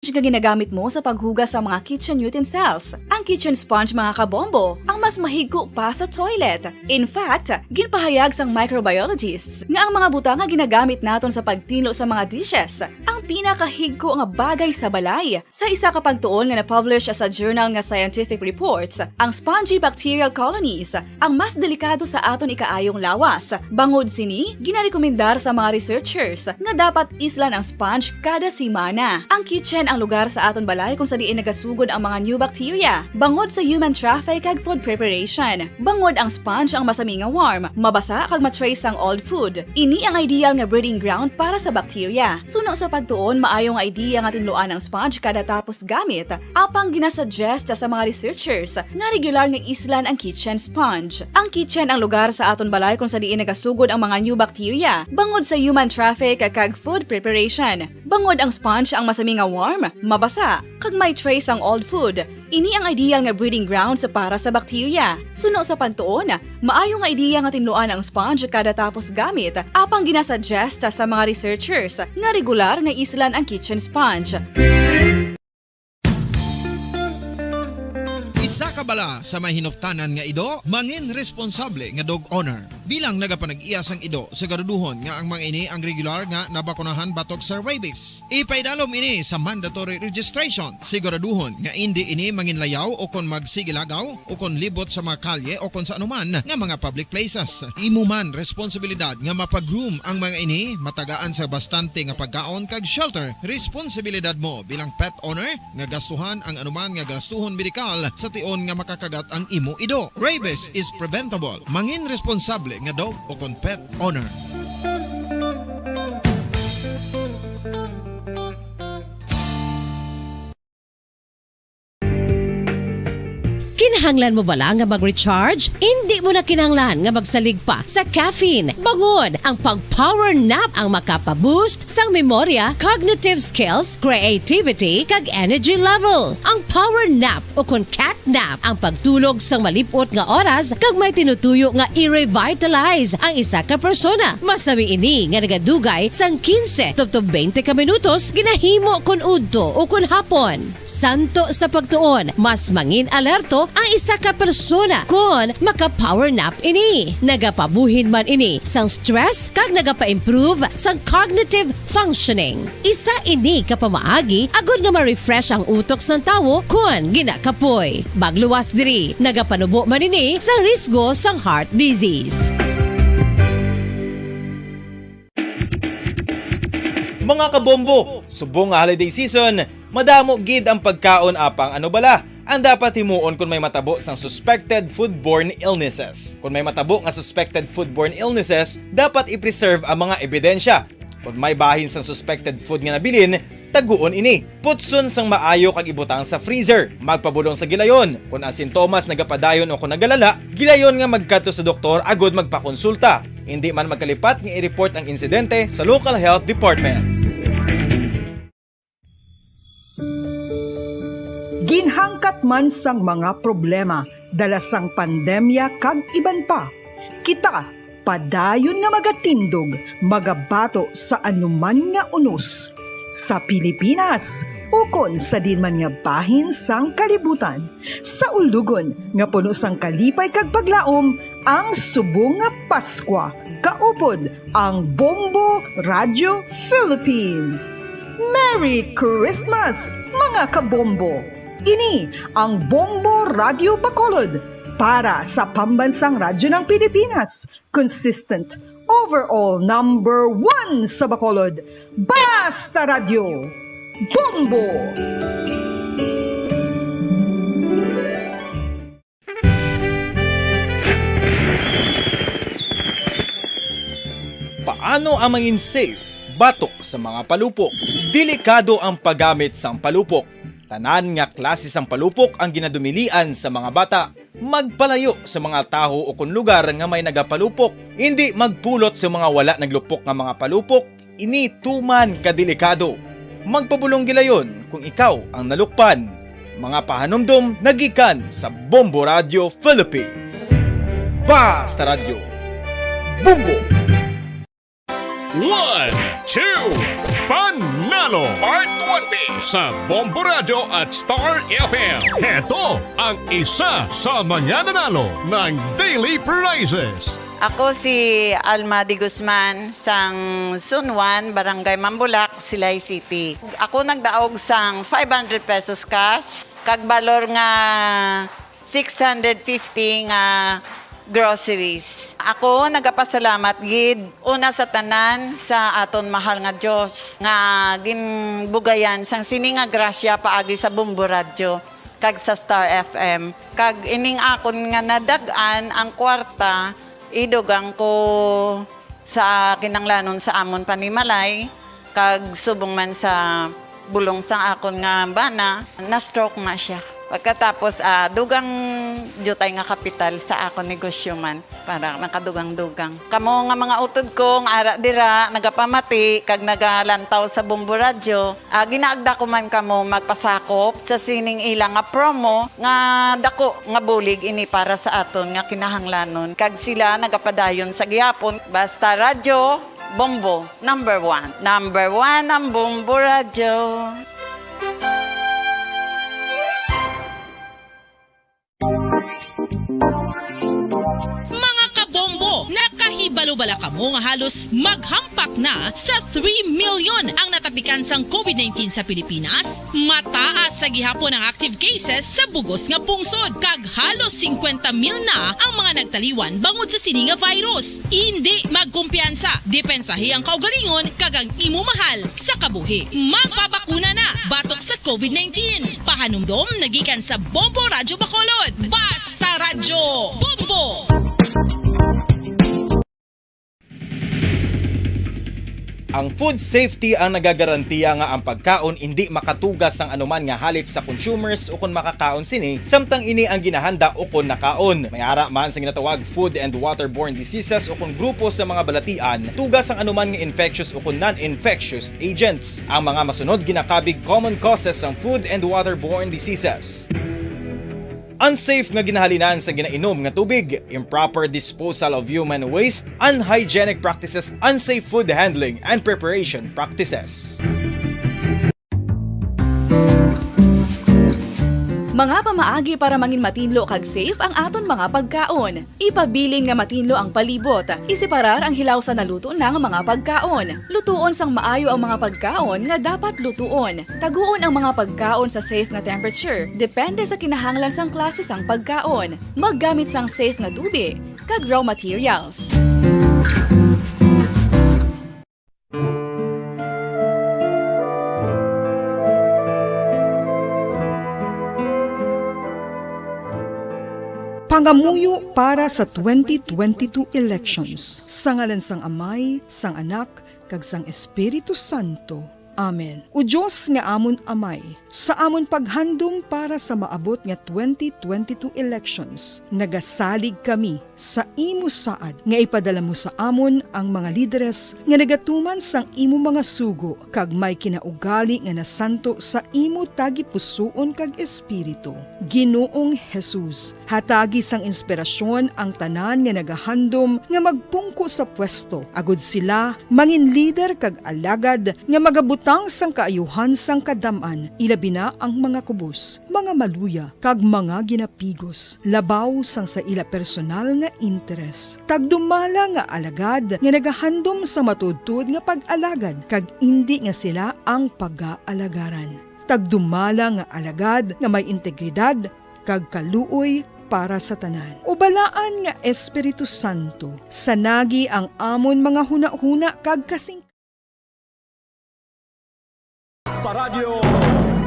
nga ginagamit mo sa paghugas sa mga kitchen utensils. Ang kitchen sponge mga kabombo, ang mas mahigko pa sa toilet. In fact, ginpahayag sang microbiologists nga ang mga butang nga ginagamit naton sa pagtilo sa mga dishes ang pinakahigko nga bagay sa balay. Sa isa ka pagtuon nga na-publish sa journal nga Scientific Reports, ang spongy bacterial colonies ang mas delikado sa aton ikaayong lawas. Bangod sini, ginarekomendar sa mga researchers nga dapat islan ang sponge kada semana. Ang kitchen ang lugar sa aton balay kung sa diin nagasugod ang mga new bacteria. Bangod sa human traffic kag food preparation. Bangod ang sponge ang masami nga warm, mabasa kag matrace ang old food. Ini ang ideal nga breeding ground para sa bacteria. Suno sa pagtuon, maayong idea nga tinluan ang sponge kada tapos gamit. Apang ginasuggest sa mga researchers nga regular nga islan ang kitchen sponge. Ang kitchen ang lugar sa aton balay kung sa diin nagasugod ang mga new bacteria. Bangod sa human traffic kag food preparation. Bangod ang sponge ang masami nga warm, mabasa, kag may trace ang old food. Ini ang ideal nga breeding ground sa para sa bacteria. Suno sa pagtuon, maayo nga ideya nga tinluan ang sponge kada tapos gamit, apang ginasuggest sa mga researchers nga regular nga islan ang kitchen sponge. Isa ka bala sa may hinuptanan nga ido, mangin responsable nga dog owner. Bilang nagapanag-iyas ang ido, siguraduhon nga ang mga ini ang regular nga nabakunahan batok sa rabies. Ipaidalom ini sa mandatory registration. Siguraduhon nga hindi ini manginlayaw o kon magsigilagaw o kon libot sa mga kalye o kon sa anuman nga mga public places. Imo man responsibilidad nga mapag-groom ang mga ini, matagaan sa bastante nga pagkaon kag shelter. Responsibilidad mo bilang pet owner nga gastuhan ang anuman nga gastuhon medikal sa tion nga makakagat ang imo ido. Rabies is preventable. Mangin responsable nga dog o kon pet owner. Kinahanglan mo bala nga mag-recharge? Hindi mo na kinahanglan nga magsalig pa sa caffeine. Bangod ang pag-power nap ang makapaboost sang memorya, cognitive skills, creativity, kag energy level. Ang power nap o kon cat nap ang pagtulog sang malipot nga oras kag may tinutuyo nga i-revitalize ang isa ka persona. Masami ini nga nagadugay sang 15 tubtob 20 ka minutos ginahimo kun udto o kun hapon. Santo sa pagtuon, mas mangin alerto ang isa ka persona kung maka-power nap ini. Nagapabuhin man ini sang stress kag nagapa-improve sang cognitive functioning. Isa ini kapamaagi agud nga ma-refresh ang utok sang tawo kung ginakapoy. Magluwas diri, nagapanubo man ini sa risgo sang heart disease. Mga kabombo, subong nga holiday season, madamo gid ang pagkaon apang ano bala ang dapat himuon kung may matabo sang suspected foodborne illnesses. Kung may matabo nga suspected foodborne illnesses, dapat i-preserve ang mga ebidensya. Kung may bahin sang suspected food nga nabilin, taguon ini. Putson sang maayo kag ibutang sa freezer. Magpabulong sa gilayon. Kung ang sintomas nagapadayon o kung nagalala, gilayon nga magkadto sa doktor agud magpakonsulta. Hindi man magkalipat nga i-report ang insidente sa local health department. Ginhangkat man sang mga problema dala sang pandemya kag iban pa. Kita padayon nga magatindog, magabato sa anuman nga unos sa Pilipinas ukon sa dinman nga bahin sang kalibutan. Sa ulugon nga puno sang kalipay kag paglaom ang subong nga Paskwa. Kaupod ang Bombo Radio Philippines. Merry Christmas mga kabombo! Ini ang Bombo Radio Bacolod para sa pambansang radyo ng Pilipinas. Consistent, overall number 1 sa Bacolod. Basta Radio! Bombo! Paano ang mangin safe batok sa mga palupok? Delikado ang paggamit sang palupok. Tanan nga klase sang palupok ang ginadumilian sa mga bata. Magpalayo sa mga taho o kung lugar nga may nagapalupok. Hindi magpulot sa mga wala naglupok nga mga palupok. Ini tuman kadelikado. Magpabulong gilayon kung ikaw ang nalukpan. Mga pahanumdum nagikan sa Bombo Radio Philippines. Basta Radio Bombo! 1, 2 Panalo Part 1B sa Bombo Radio at Star FM. Ito ang isa sa mananalo ng Daily Prizes. Ako si Alma de Guzman sang Sunwan, Barangay Mambulak, Silay City. Ako nagdaog sang 500 pesos cash, kag balor nga 650 nga groceries. Ako nagapasalamat gid una sa tanan sa aton mahal nga Dios nga ginbugayan sang sini nga grasya paagi sa Bombo Radio kag sa Star FM. Kag ining akon nga nadagan ang kwarta idugang ko sa kinanglanon sa amon panimalay kag subong man sa bulong sa akon nga bana na stroke na siya. Pagkatapos dugang jutay nga kapital sa akon negosyo man para nakadugang-dugang. Kamo nga mga utod ko nga ara dira nagapamati kag nagalantaw sa Bombo Radio. Ginaagda ko man kamo magpasakop sa sining ilang nga promo nga dako nga bulig ini para sa aton nga kinahanglanon. Kag sila nagapadayon sa gihapon. Basta Radio Bombo number 1. Number 1 ang Bombo Radio. Mga kabombo, nakahibalo-bala ka mo nga halos maghampak na sa 3 million ang natapikan sang COVID-19 sa Pilipinas. Mataas sa gihapon ang active cases sa bugos nga pungsod kag halos 50 mil na ang mga nagtaliwan bangod sa sini nga virus. Hindi magkumpiyansa, depensahi ang kaugalingon kag ang imo mahal sa kabuhi. Magpabakuna na batok sa COVID-19. Pahanumdom nagikan sa Bombo Radio Bacolod. Basta Radyo Bombo! Ang food safety ang nagagarantiya nga ang pagkaon hindi makatugas ang anuman nga halit sa consumers o kung makakaon sini, samtang ini ang ginahanda o kung nakaon. May ara man sa ginatawag food and waterborne diseases o kung grupo sa mga balatian, tugas ang anuman nga infectious o kung non-infectious agents. Ang mga masunod ginakabig common causes ng food and waterborne diseases. Unsafe nga ginahalinan sa ginainom nga tubig, improper disposal of human waste, unhygienic practices, unsafe food handling, and preparation practices. Mga pamaagi para mangin matinlo kag safe ang aton mga pagkaon. Ipabilin nga matinlo ang palibot. Isiparar ang hilaw sa naluto ng mga pagkaon. Lutuon sang maayo ang mga pagkaon nga dapat lutuon. Taguon ang mga pagkaon sa safe nga temperature. Depende sa kinahanglan sang klase sang pagkaon. Maggamit sang safe nga tubig kag raw materials. Pangamuyo para sa 2022 elections. Sa ngalan sang Amay, sang Anak, kag sang Espiritu Santo. Amen. O Diyos nga amon Amay, sa amon paghandom para sa maabot nga 2022 elections, nagasalig kami sa imo saad nga ipadala mo sa amon ang mga lideres nga nagatuman sang imo mga sugo kag may kinaugali nga nasanto sa imo tagipusoon kag espiritu. Ginoong Jesus, hatagi sang inspirasyon ang tanan nga nagahandom nga magpungko sa pwesto. Agud sila mangin leader kag alagad nga magabutang sang kaayuhan sang kadaman, ilabi na ang mga kubos, mga maluya, kag mga ginapigos, labaw sang sa ila personal nga interes. Tagdumala nga alagad nga nagahandom sa matudtud nga pag-alagad, kag indi nga sila ang pag-aalagaran. Tagdumala nga alagad nga may integridad, kag kaluoy para sa tanan. Ubalaan nga Espiritu Santo, sanagi ang amon mga huna-huna kag kasing Paradyo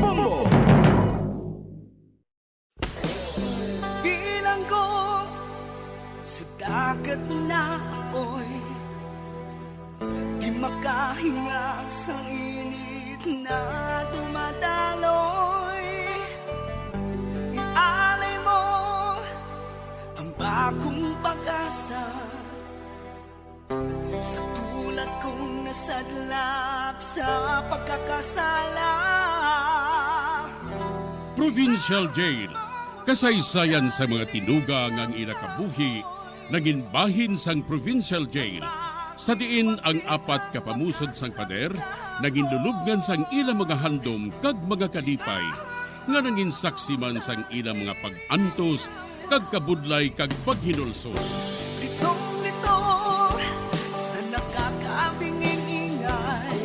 Bombo! Bilang ko sa dagat na apoy, di makahinga sa init na dumadaloy. Ialay mo ang bagong pag-asa sa tulad kong nasadlak sa pagkakasala. Provincial Jail, kasaysayan sa mga tinugang ang inakabuhi, naging bahin sang Provincial Jail, sa diin ang apat kapamusod sang pader, naging lulubngan sang ilang mga handom kag mga kalipay, nga nangin saksi man sang ilang mga pag-antos kag kabudlay kag paghinulsol. Litong-lito sa nakakabinging ingay,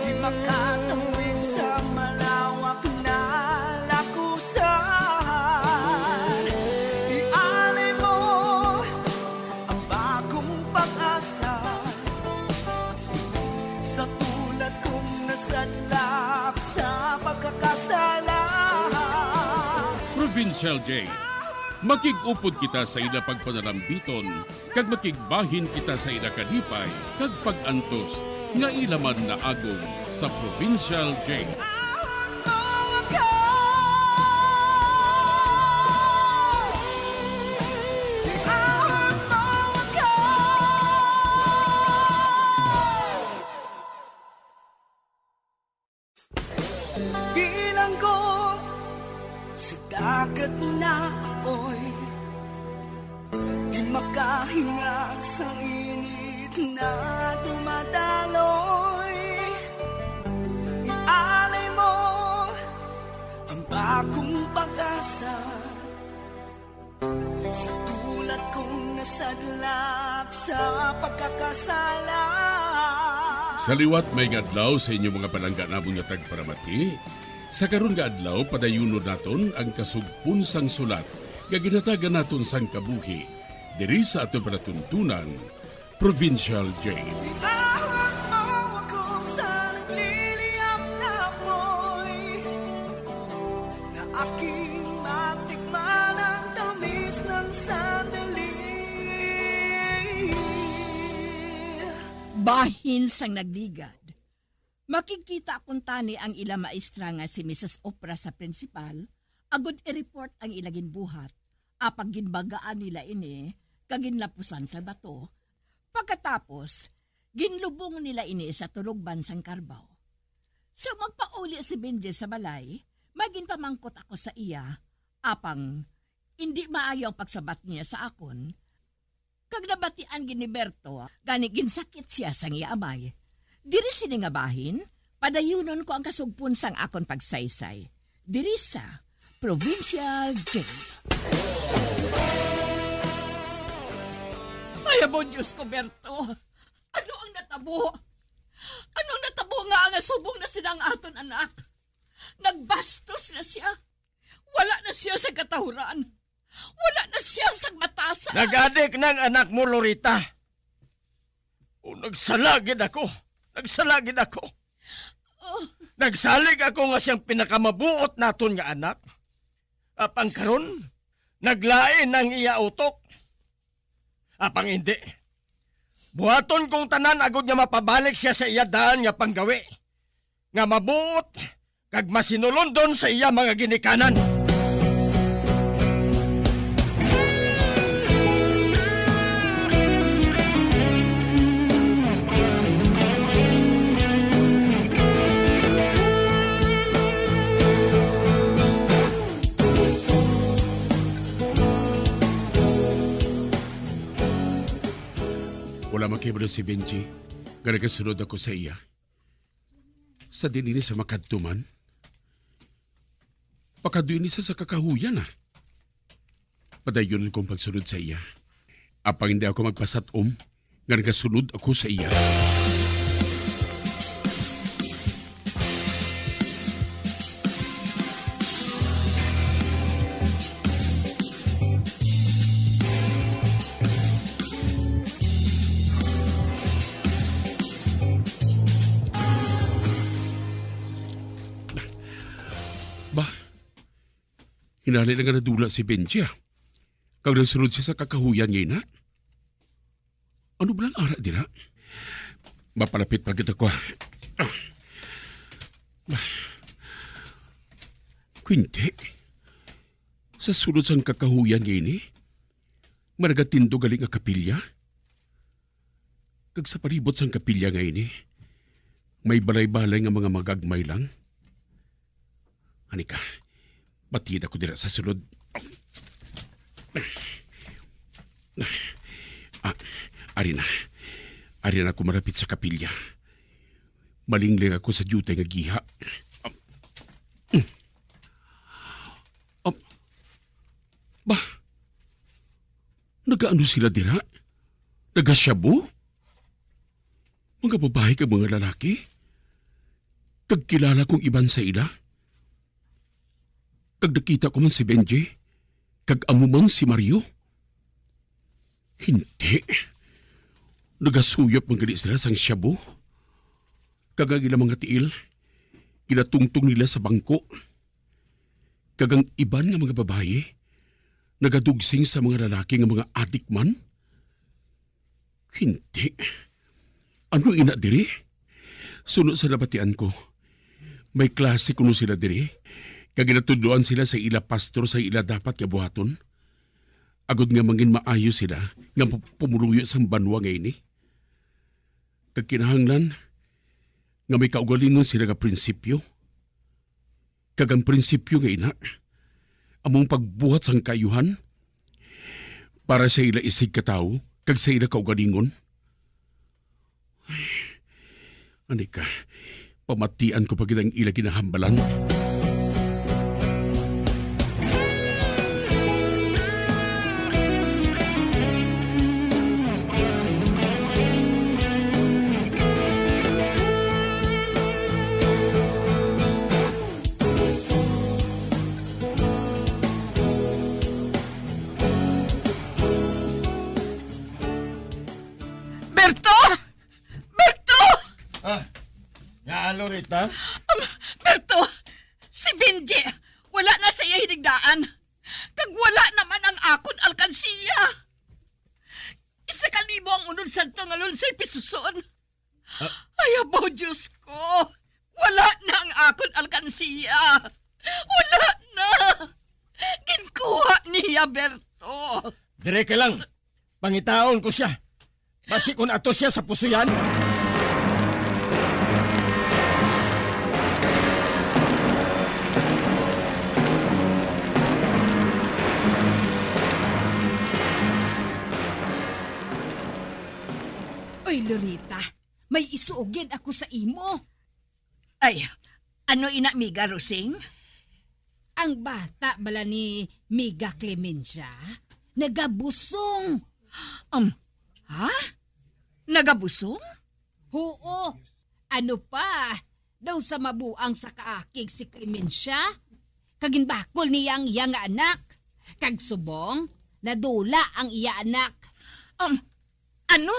di makatawid sa malawak na lakusan. Ialay mo ang bagong pag-asa sa tulad kong nasadlak sa pagkakasala. Provincial J, makigupod kita sa ila pagpanalambiton, kag makigbahin kita sa ila kalipay, kag pag-antos, nga ilaman na agong sa Provincial J. Bilang ko sa dagat na apoy, di makahinga sa init na dumadaloy. Ialay mo ang bagong pag-asa sa tulad kong nasadlak sa pagkakasala. Sa liwat may adlaw sa inyong mga palangga namong nga tagparamati. Sa karon nga adlaw padayunon naton ang kasugpon sang sulat nga ginatagan naton sang kabuhi diri sa aton panatuntunan Provincial J. Ihawak mo ako sa nagliliyap na apoy, na aking matikman ang tamis ng sandali. Bahin sang nagligad. Makikita kung tani ang ila maestra nga si Mrs. Opra sa principal, agod i-report ang ilagin buhat, apag ginbagaan nila ini, kaginlapusan sa bato. Pagkatapos, ginlubong nila ini sa turugban sang Carbaw. So magpauli si Benji sa balay, maging pamangkot ako sa iya, apang hindi maayaw pagsabat niya sa akon. Kag nabatian giniberto, gani ginsakit siya sang iya amay. Diri siningabahin, padayunon ko ang kasugpon sang akon pagsaysay. Diri sa Provincial J. Ay, abo Diyos ko, Berto. Ano ang natabo? Anong natabo nga ang asubong na sinang aton anak? Nagbastos na siya. Wala na siya sa katahuran. Wala na siya sa matasa. Nag-adik ng anak mo, Lorita. O nagsalagid ako. Nagsalagid ako. Oh. Nagsalig ako nga siyang pinakamabuot naton nga anak. Apang karon, naglain ng iya utok. Apang hindi. Buhaton kong tanan agad nga mapabalik siya sa iya daan nga panggawi. Nga mabuot, kag masinulundon sa iya mga ginikanan. Wala makibalo si Benji, nga nagasunod ako sa iya. Sa dinini sa makadtuman, pakaduin isa sa kakahuyan na. Padayon kong pagsunod sa iya. Apang hindi ako magpasatom, nga nagasunod ako sa iya. Hinali na nga nadula si Benji. Kag nasunod siya sa kakahuyan ngayon na. Ano ba lang ara dira? Mapalapit pa kita ko. Quinte, sa sunod sang kakahuyan ngayon maragatindo galing ang kapilya. Kag sa paribot sang kapilya ngayon may balay-balay nga mga magagmay lang. Hanika, batid ako dira sa sulod. Ari na ako marapit sa kapilya. Malingling ako sa duty nga giha. Bah, nagaano sila dira? Nagasyabo? Mga babae kag mga lalaki? Kagkilala kong iban sa ila? Kag nakita ko man si Benji? Kag amo man si Mario? Hindi. Nagasuyop man gali sila sang syabo. Kag ang mga tiil, kinatungtong nila sa bangko. Kag ang iban nga mga babae, nagadugsing sa mga lalaki nga mga adik man? Hindi. Ano ina diri? Sunod sa nabatian ko, may klase kuno sila diri. Kag ginatudloan sila sa ila pastor sa ila dapat nga buhaton. Agod nga mangin maayo sila nga pumuluyo sa banwa nga ini. Kag kinahanglan nga may kaugalingon sila nga prinsipyo. Kag ang prinsipyo nga ina, among pagbuhat sang kayuhan para sa ila isig katao kag sa ila kaugalingon. Anika, pamatian ko pag itang ila kinahambalan. Lorita? Berto, si Benji, wala na sa iya hinigdaan. Kag wala naman ang akon alkansiya. Isa kalibo ang unod santo nga lunsay pisuson. Ay, abaw, Diyos ko. Wala na ang akon alkansiya. Wala na. Ginkuha niya, Berto. Dire ka lang. Pangitaon ko siya. Basi kung ato siya sa pusuyan. Oy, Lorita, may isuugid ako sa imo. Ay, ano ina, Miga Rosing? Ang bata bala ni Miga Clemencia, nagabusong. Ha? Nagabusong? Oo. Ano pa? Daw sa mabuang sa kaakig si Clemencia? Kaginbakol niyang iya nga anak. Kag subong, nadula ang iya anak. Ano?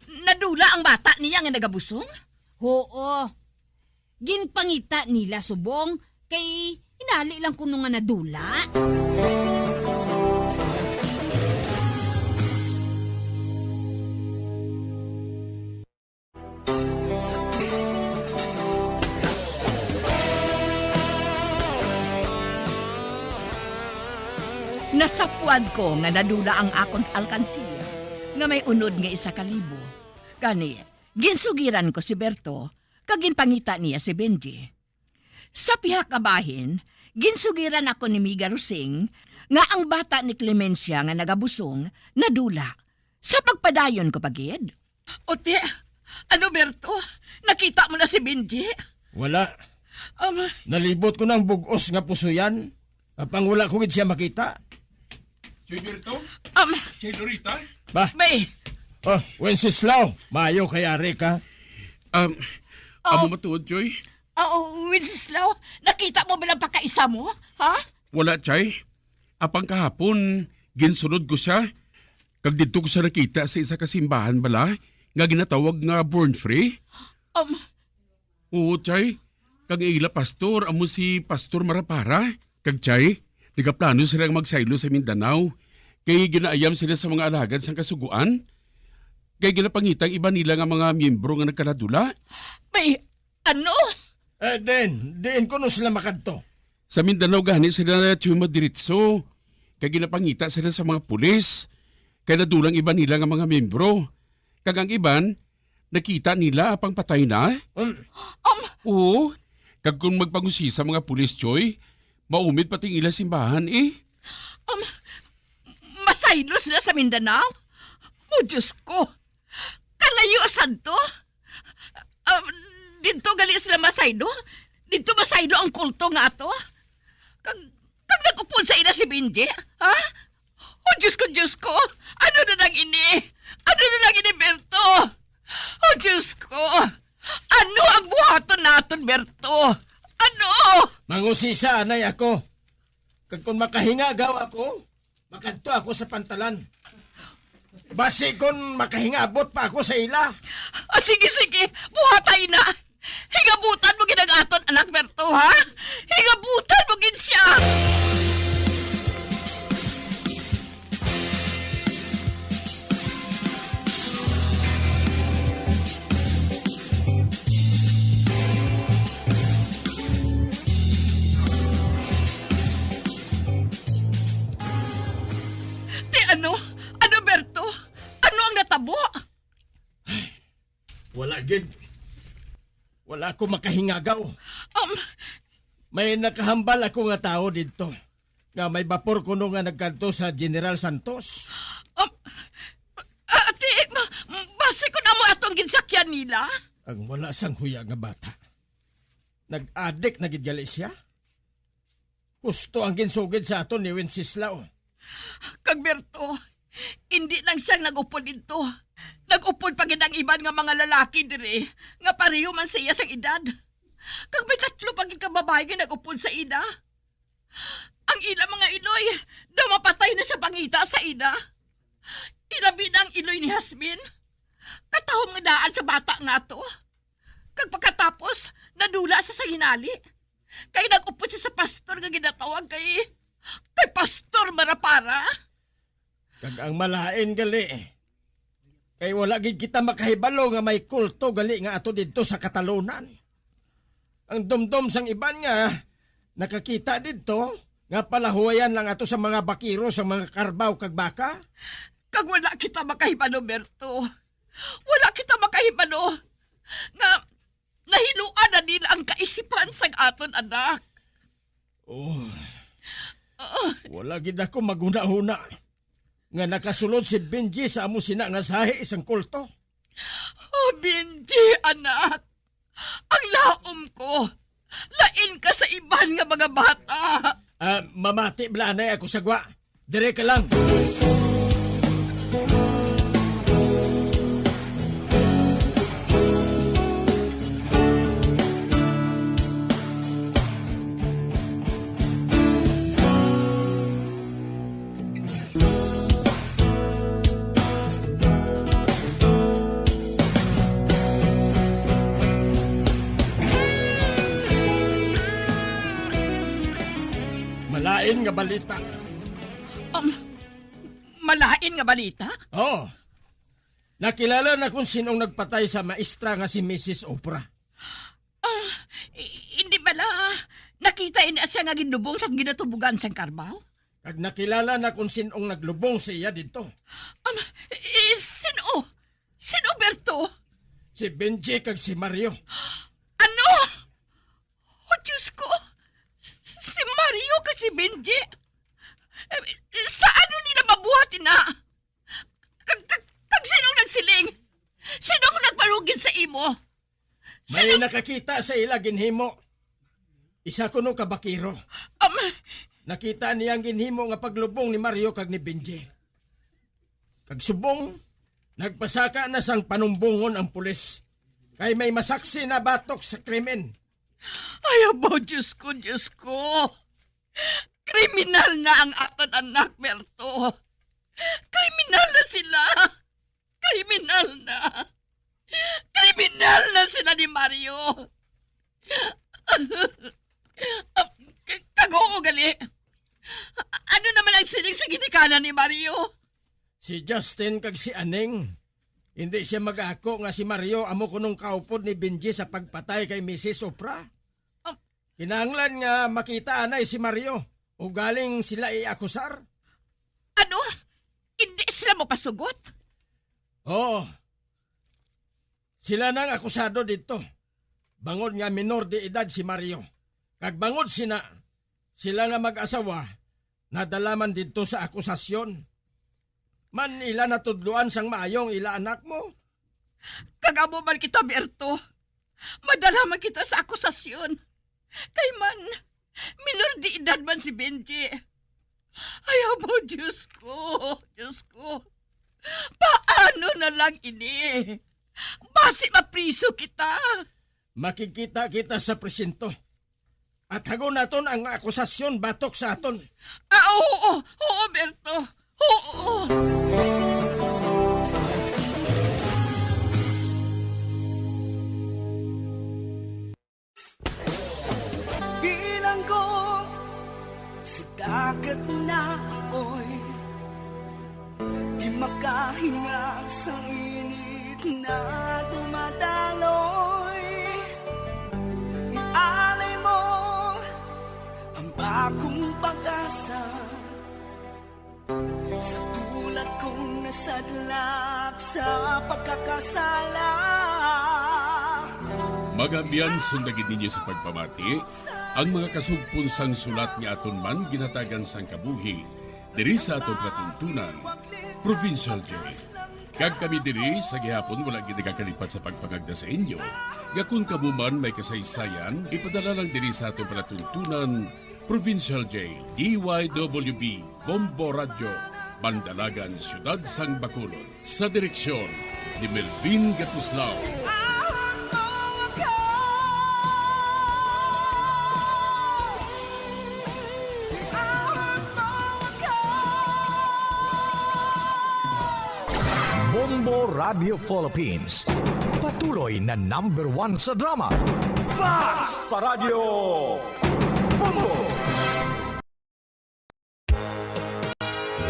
Nadula ang bata niya nga nagabusong? Oo. Ginpangita nila subong kay inali lang kuno nga nadula. Nasapuan ko nga nadula ang akong alkansiya nga may unod nga 1,000. Kani, ginsugiran ko si Berto, kag ginpangita niya si Benji. Sa pihak kabahin, ginsugiran ako ni Miga Rosing nga ang bata ni Clemencia nga nagabusong nadula. Sa pagpadayon ko pagid. Ote, ano Berto? Nakita mo na si Benji? Wala. Nalibot ko ng bugos nga pusuyan. Apang wala ko gid siya makita. Si Berto? Si Lorita? Ba? May... Oh, Wenceslao, mayo kaya ka. Amo matuod, Joy? Wenceslao, nakita mo ba lang pagkaisa mo? Ha? Wala, Chay. Apang kahapon, ginsunod ko siya. Kag dito ko siya nakita sa isa kasimbahan bala, nga ginatawag nga born free. Oo, Chay. Kag ila pastor, amo si Pastor Marapara. Kag Chay, nagaplano silang magsaylo sa Mindanao. Kaya ginaayam sila sa mga alagad sa kasuguan. Kaya ginapangitang iba nila nga mga miyembro nga nagkaladula. May, ano? Diin ko no sila makadto. Sa Mindanao gani sila tumadiritso. Kaya ginapangita sila sa mga pulis. Kaya nadulang iba nila nga mga miyembro. Kag ang iban, nakita nila apang patay na. Oo. Kag kung magpangusi sa mga pulis, Choy, maumid pating ila simbahan eh. Masaylos na sa Mindanao? O Diyos ko! Kalayo santo? dito gali sila masaydo? Dito masaydo ang kulto nga ato? Kag nag-upon sa ina si Benji, ha? Oh, Diyos ko! Ano na nang ini? Ano na nang ini, Berto? Oh, Diyos ko! Ano ang buhaton naton, Berto? Ano? Mangusisa, anay ako. Kag kung makahinga gaw ako, makadto ako sa pantalan. Basi kung makahingaabot pa ako sa ila. Ah, sige, buhatay na. Higabutan mo ginagaton, anak Berto, ha? Higabutan mo gin siya. Ano, Berto? Ano ang natabo? Wala, gid. Wala ako makahingagaw. May nakahambal ako nga tao dito. Nga may bapor kuno nga nagkanto sa General Santos. Ate, base ko na mo atong ginsakyan nila. Ang wala sang huya nga bata. Nag-adik na gidgali siya. Husto ang ginsugid sa aton ni Wenceslao. Kag Berto, hindi lang siyang nag-upod dito. Nag-upod pa gid ang iban nga mga lalaki dire, nga pareho man sa iya sang edad. Kag may 3 pa gid ka babae nga nag-upod sa ida. Ang ila mga iloy, na mapatay na sa pangita sa ida. Ilabi na ang iloy ni Hasmin. Katahom nga daan sa bata nga to. Kag pagkatapos, nadula sa hinali. Kay nag-upod siya sa pastor nga ginatawag kay Pastor Marapara. Kag ang malain gali. Kay wala gid kita makahibalo nga may kulto gali nga ato didto sa Katalunan. Ang dumdum sang iban nga nakakita didto nga palahuayan lang ato sa mga bakiro sa mga karbaw kag baka. Kag wala kita makahibalo, Berto. Wala kita makahibalo nga nahiluan na nila ang kaisipan sang aton anak. Wala gid ako maguna-huna nga nakasulod si Benji sa amo sina nga sahi isang kulto. Oh, Benji, anak. Ang laom ko. Lain ka sa iban nga mga bata. Mamati blanay ako sagwa. Dire ka lang. Malain nga balita. Malain nga balita? Oo. Nakilala na kung sinong nagpatay sa maestra nga si Mrs. Opra. Hindi bala nakita ina siya nga ginlubong sa ginatubugan sang karbaw? Kag nakilala na kung sinong naglubong sa iya dito. Sino? Sino, Berto? Si Benji kag si Mario. Ano? Oh, Diyos ko! Si Mario kag si Benji? Saan nila mabuhatin na? Kag sinong nagsiling? Sinong nagparugin sa imo? May nakakita sa ila ginhimo. Isa kuno ka bakiro. Nakita niyang ginhimo nga paglubong ni Mario kag ni Benji. Kag subong, nagpasaka na sang panumbungon ang pulis. Kay may masaksi na batok sa krimen. Ay, abo, Diyos ko, Diyos ko. Kriminal na ang aton anak, Berto. Kriminal na sila. Kriminal na. Kriminal na sila ni Mario. Kagoo, gali. Ano naman ang sining sa ginikanan ni Mario? Si Justin kag si Aning. Hindi siya mag-ako nga si Mario amo kunong kaupod ni Benji sa pagpatay kay Mrs. Opra. Kinahanglan nga makita anay si Mario o galing sila iakusar. Ano? Hindi sila mapasugot? Oo. Sila nang akusado dito. Bangod nga minor de edad si Mario. Kag bangod sila nga mag-asawa, nadalaman dito sa akusasyon. Man ila natudluan sang maayong ila anak mo. Kagamo man kita, Berto. Madala man kita sa akusasyon. Kay man, minor di edad man si Benji. Ayaw mo, Diyos ko. Paano na lang ini? Basi mapriso kita. Makikita kita sa presinto. At hago naton ang akusasyon batok sa aton. Oo, Berto. Oo. Bilang ko sa dagat na apoy, di makahinga sa init na dumadaloy. Ialay mo ang bagong pag-asa sa tulad kong nasadlak sa pagkakasala. Magabiyan sundagin ninyo sa pagpamati ang mga kasugpunsang sulat nga aton man ginatagan sang kabuhi diri sa aton platuntunan, Provincial Jail. Kag kami diri sa gihapon wala gid nagakalipat sa pagpangagda sa inyo. Gakun kabuman may kasaysayan, ipadala lang diri sa aton platuntunan, Provincial Jail, DYWB, Bombo Radio, Bandalagan, Siyudad Sang Bacolod. Sa direksyon ni Melvin Gatuslao. Bombo Radio Philippines. Patuloy na #1 sa drama. Basta Radio Bombo!